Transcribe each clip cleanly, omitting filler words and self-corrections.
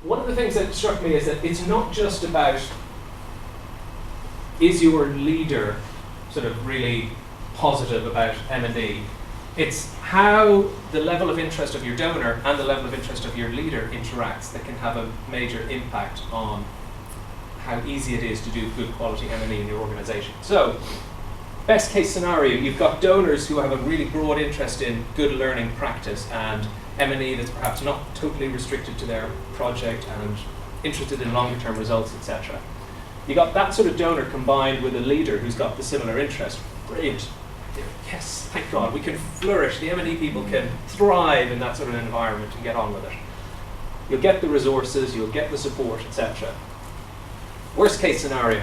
one of the things that struck me is that it's not just about, is your leader sort of really positive about M&E? It's how the level of interest of your donor and the level of interest of your leader interacts that can have a major impact on how easy it is to do good quality M&E in your organization. So, best case scenario, you've got donors who have a really broad interest in good learning practice and M&E that's perhaps not totally restricted to their project and interested in longer term results, etc. You got that sort of donor combined with a leader who's got the similar interest. Brilliant. Yes, thank God, we can flourish. The M&E people can thrive in that sort of environment and get on with it. You'll get the resources, you'll get the support, etc. Worst case scenario,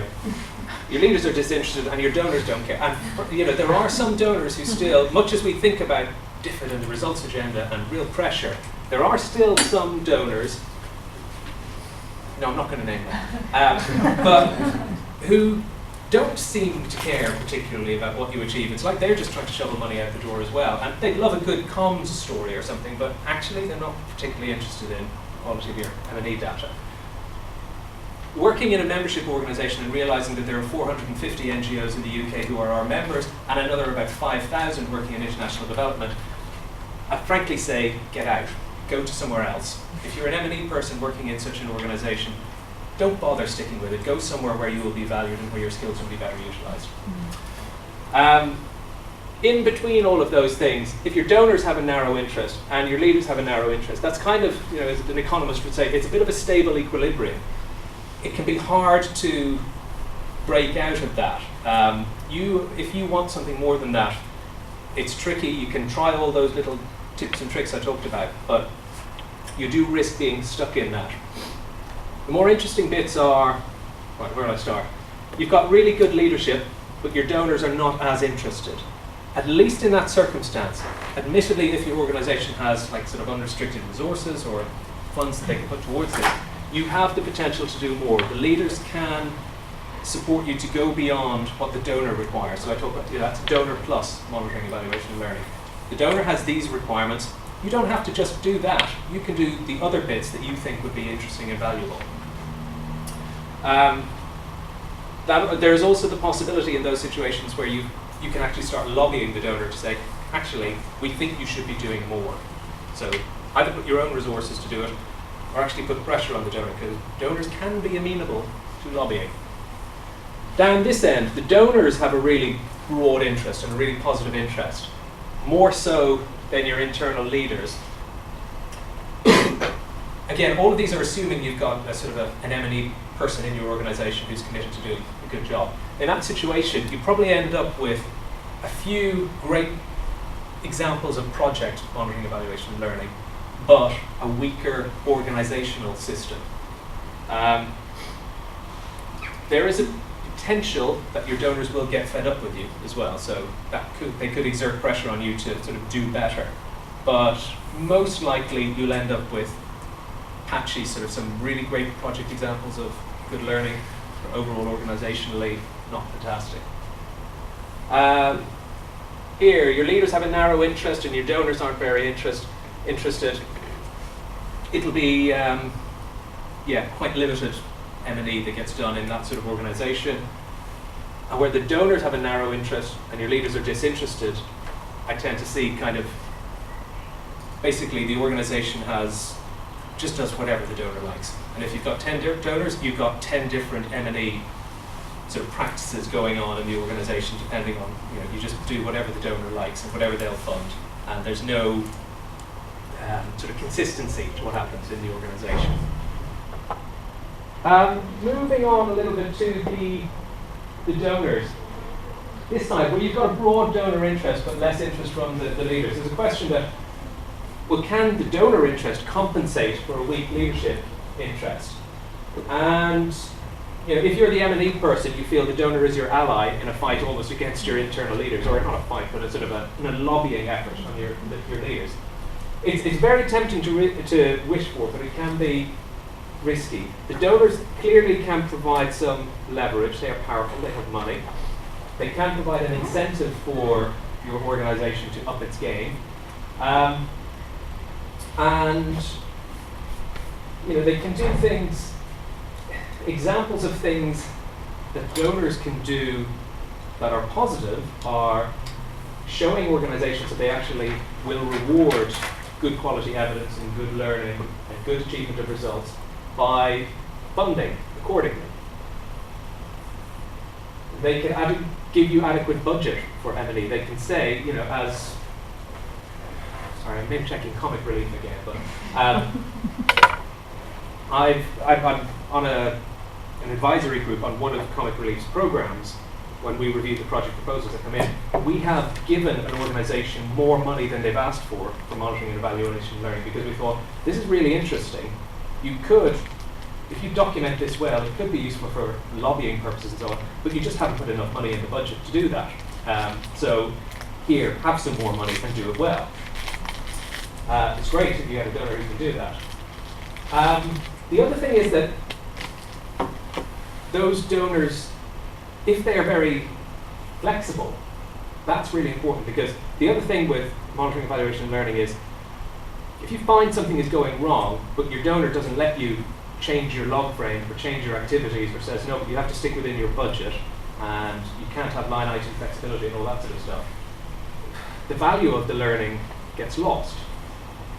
your leaders are disinterested and your donors don't care. And there are some donors who still, much as we think about DFID and the results agenda and real pressure, there are still some donors, no, I'm not going to name them, but who don't seem to care particularly about what you achieve. It's like they're just trying to shovel money out the door as well. And they love a good comms story or something, but actually they're not particularly interested in the quality of your M&E data. Working in a membership organisation and realising that there are 450 NGOs in the UK who are our members and another about 5,000 working in international development, I frankly say, get out. Go to somewhere else. If you're an M&E person working in such an organisation, don't bother sticking with it. Go somewhere where you will be valued and where your skills will be better utilised. In between all of those things, if your donors have a narrow interest and your leaders have a narrow interest, that's kind of, as an economist would say, it's a bit of a stable equilibrium. It can be hard to break out of that. If you want something more than that, it's tricky. You can try all those little tips and tricks I talked about, but you do risk being stuck in that. The more interesting bits are, right, where do I start? You've got really good leadership, but your donors are not as interested. At least in that circumstance, admittedly, if your organisation has like sort of unrestricted resources or funds that they can put towards this, you have the potential to do more. The leaders can support you to go beyond what the donor requires. So I talk about that's donor plus monitoring, evaluation, and learning. The donor has these requirements. You don't have to just do that. You can do the other bits that you think would be interesting and valuable. There's also the possibility in those situations where you can actually start lobbying the donor to say, actually, we think you should be doing more. So either put your own resources to do it, or actually put pressure on the donor, because donors can be amenable to lobbying. Down this end, the donors have a really broad interest and a really positive interest, more so than your internal leaders. Again, all of these are assuming you've got a sort of an M&E person in your organisation who's committed to doing a good job. In that situation, you probably end up with a few great examples of project monitoring, evaluation, and learning, but a weaker organisational system. There is a potential that your donors will get fed up with you as well, so they could exert pressure on you to sort of do better. But most likely you'll end up with patchy, sort of some really great project examples of good learning, but overall organisationally not fantastic. Here, your leaders have a narrow interest and your donors aren't very interested. It'll be quite limited M&E that gets done in that sort of organisation. And where the donors have a narrow interest and your leaders are disinterested, I tend to see kind of basically the organisation just does whatever the donor likes. And if you've got 10 donors, you've got 10 different M&E sort of practices going on in the organisation, depending on, you just do whatever the donor likes and whatever they'll fund. And there's no sort of consistency to what happens in the organisation. Moving on a little bit to the donors. This side, where you've got a broad donor interest but less interest from the leaders, there's a question that, well, can the donor interest compensate for a weak leadership interest? And if you're the M&E person, you feel the donor is your ally in a fight almost against your internal leaders, or not a fight, but a sort of a lobbying effort on your leaders. It's very tempting to wish for, but it can be risky. The donors clearly can provide some leverage. They are powerful, they have money. They can provide an incentive for your organisation to up its game. And they can do things, examples of things that donors can do that are positive are showing organizations that they actually will reward good quality evidence and good learning and good achievement of results by funding accordingly. They can give you adequate budget for M&E. They can say, as, sorry, I'm name checking Comic Relief again, but I'm on an advisory group on one of Comic Relief's programs. When we review the project proposals that come in, we have given an organization more money than they've asked for monitoring and evaluation and learning, because we thought, this is really interesting. You could, if you document this well, it could be useful for lobbying purposes and so on, but you just haven't put enough money in the budget to do that. So here, have some more money and do it well. It's great if you have a donor who can do that. The other thing is that those donors, if they are very flexible, that's really important, because the other thing with monitoring, evaluation, and learning is if you find something is going wrong, but your donor doesn't let you change your log frame or change your activities, or says, no, you have to stick within your budget and you can't have line item flexibility and all that sort of stuff, the value of the learning gets lost.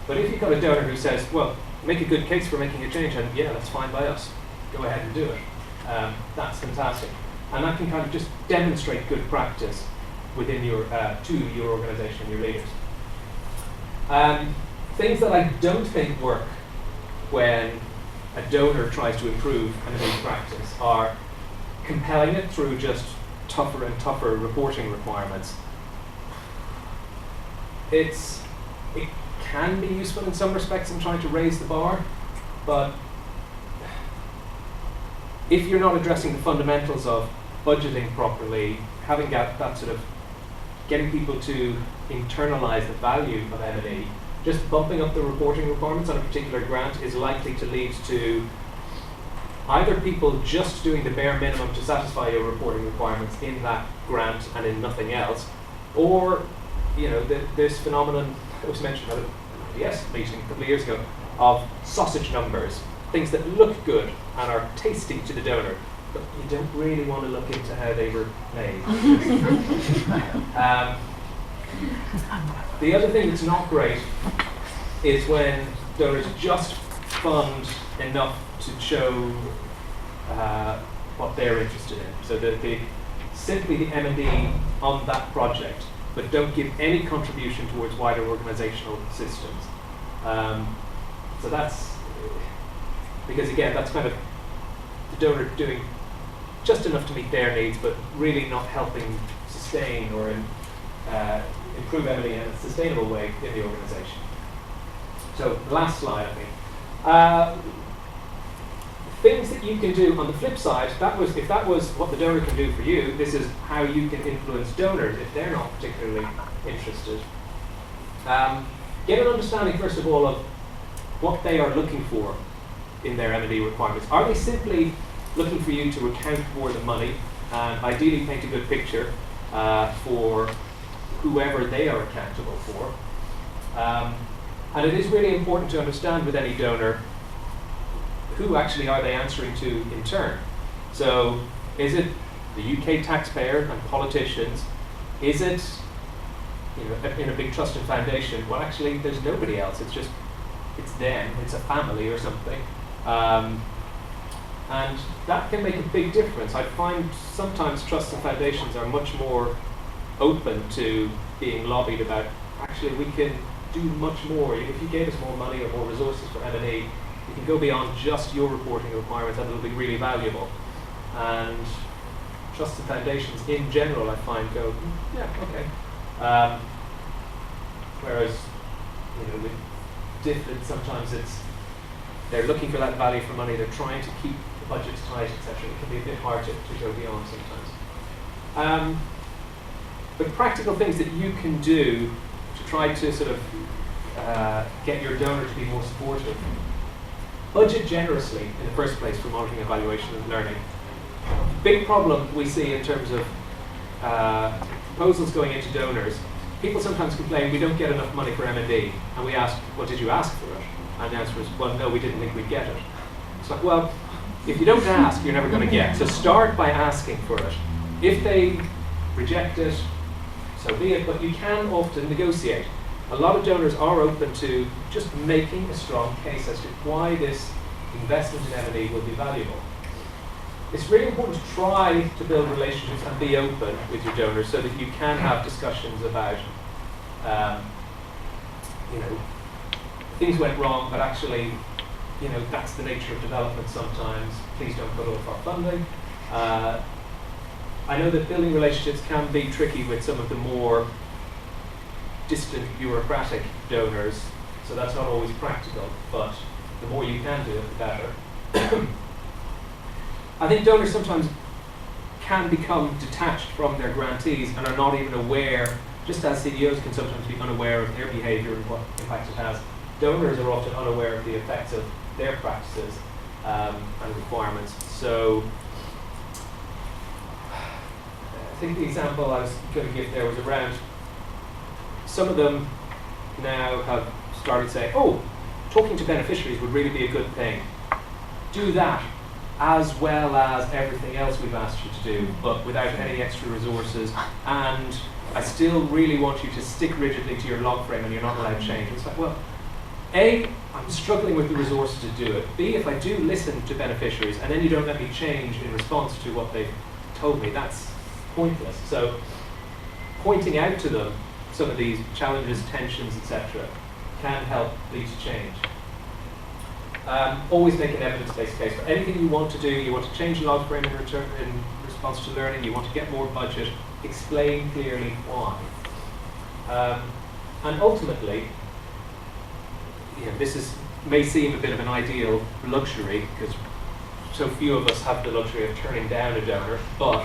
But if you've got a donor who says, well, make a good case for making a change, and yeah, that's fine by us, go ahead and do it, that's fantastic. And that can kind of just demonstrate good practice within your, to your organization and your leaders. Things that I don't think work when a donor tries to improve M&E practice are compelling it through just tougher and tougher reporting requirements. It can be useful in some respects in trying to raise the bar, but if you're not addressing the fundamentals of budgeting properly, having that sort of getting people to internalize the value of M&E, just bumping up the reporting requirements on a particular grant is likely to lead to either people just doing the bare minimum to satisfy your reporting requirements in that grant and in nothing else, or this phenomenon that was mentioned at an IDS meeting a couple of years ago of sausage numbers, things that look good and are tasty to the donor, but you don't really want to look into how they were made. The other thing that's not great is when donors just fund enough to show what they're interested in. So that they simply the M&E on that project, but don't give any contribution towards wider organizational systems. So that's, because again, that's kind of the donor doing just enough to meet their needs, but really not helping sustain or improve M&E in a sustainable way in the organization. So last slide, I think. Things that you can do on the flip side, if that was what the donor can do for you, this is how you can influence donors if they're not particularly interested. Get an understanding, first of all, of what they are looking for in their M&E requirements. Are they simply looking for you to account for the money and ideally paint a good picture for whoever they are accountable for? And it is really important to understand with any donor, who actually are they answering to in turn? So is it the UK taxpayer and politicians? Is it, in a big trust and foundation? Well, actually, there's nobody else. It's them. It's a family or something. And that can make a big difference. I find sometimes trusts and foundations are much more open to being lobbied about, actually, we can do much more. If you gave us more money or more resources for M&E, you can go beyond just your reporting requirements, and it'll be really valuable. And trusts and foundations in general, I find, go, yeah, okay. Whereas, with different, sometimes they're looking for that value for money, they're trying to keep the budgets tight, etc. It can be a bit hard to go beyond sometimes. But practical things that you can do to try to sort of get your donor to be more supportive. Budget generously in the first place for monitoring, evaluation, and learning. Big problem we see in terms of proposals going into donors. People sometimes complain we don't get enough money for M&D, and we ask, well, did you ask for it? And the answer was, well, no, we didn't think we'd get it. It's like, well, if you don't ask, you're never going to get. So start by asking for it. If they reject it, so be it, but you can often negotiate. A lot of donors are open to just making a strong case as to why this investment in M&E will be valuable. It's really important to try to build relationships and be open with your donors so that you can have discussions about, things went wrong, but actually, that's the nature of development sometimes. Please don't cut off our funding. I know that building relationships can be tricky with some of the more distant bureaucratic donors, so that's not always practical, but the more you can do it, the better. I think donors sometimes can become detached from their grantees and are not even aware, just as CEOs can sometimes be unaware of their behaviour and what impact it has. Donors are often unaware of the effects of their practices and requirements. So I think the example I was going to give there was around, some of them now have started saying, oh, talking to beneficiaries would really be a good thing. Do that as well as everything else we've asked you to do, but without any extra resources. And I still really want you to stick rigidly to your log frame and you're not allowed change. It's like, well, A, I'm struggling with the resources to do it. B, if I do listen to beneficiaries and then you don't let me change in response to what they've told me, that's pointless. So pointing out to them some of these challenges, tensions, etc., can help lead to change. Always make an evidence-based case for anything you want to do. You want to change the log frame in response to learning. You want to get more budget. Explain clearly why. And ultimately, this may seem a bit of an ideal luxury because so few of us have the luxury of turning down a donor. But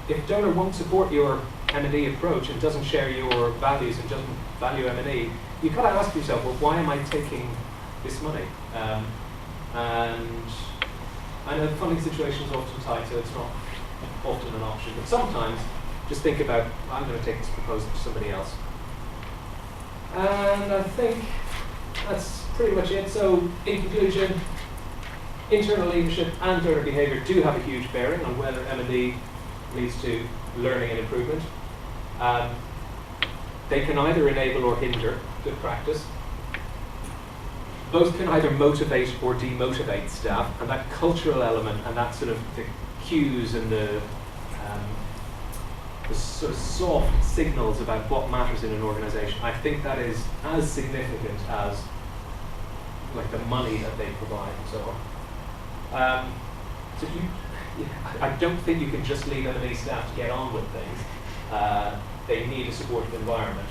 if a donor won't support your M&E approach and doesn't share your values and doesn't value M&E, you've got to ask yourself, well, why am I taking this money? And I know the funding situation is often tight, so it's not often an option. But sometimes, just think about, I'm going to take this proposal to somebody else. And I think that's pretty much it. So, in conclusion, internal leadership and donor behaviour do have a huge bearing on whether M&E leads to learning and improvement. They can either enable or hinder good practice. Both can either motivate or demotivate staff, and that cultural element and that sort of the cues and the sort of soft signals about what matters in an organisation, I think that is as significant as like the money that they provide and so on. I don't think you can just leave M&E staff to get on with things. They need a supportive environment.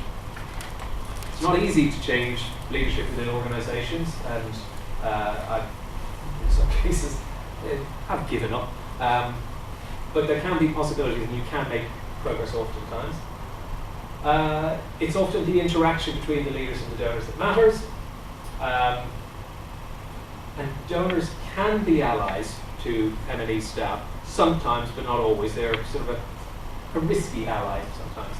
It's not easy to change leadership within organisations, and I've, in some cases, have given up. But there can be possibilities, and you can make progress oftentimes. It's often the interaction between the leaders and the donors that matters. And donors can be allies to M&E staff, sometimes, but not always. They're sort of a risky ally sometimes.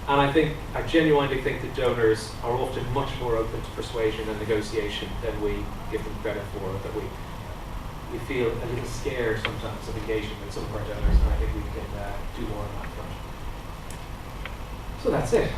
And I genuinely think that donors are often much more open to persuasion and negotiation than we give them credit for, that we feel a little scared sometimes of engaging with some of our donors, and I think we can do more on that front. So that's it.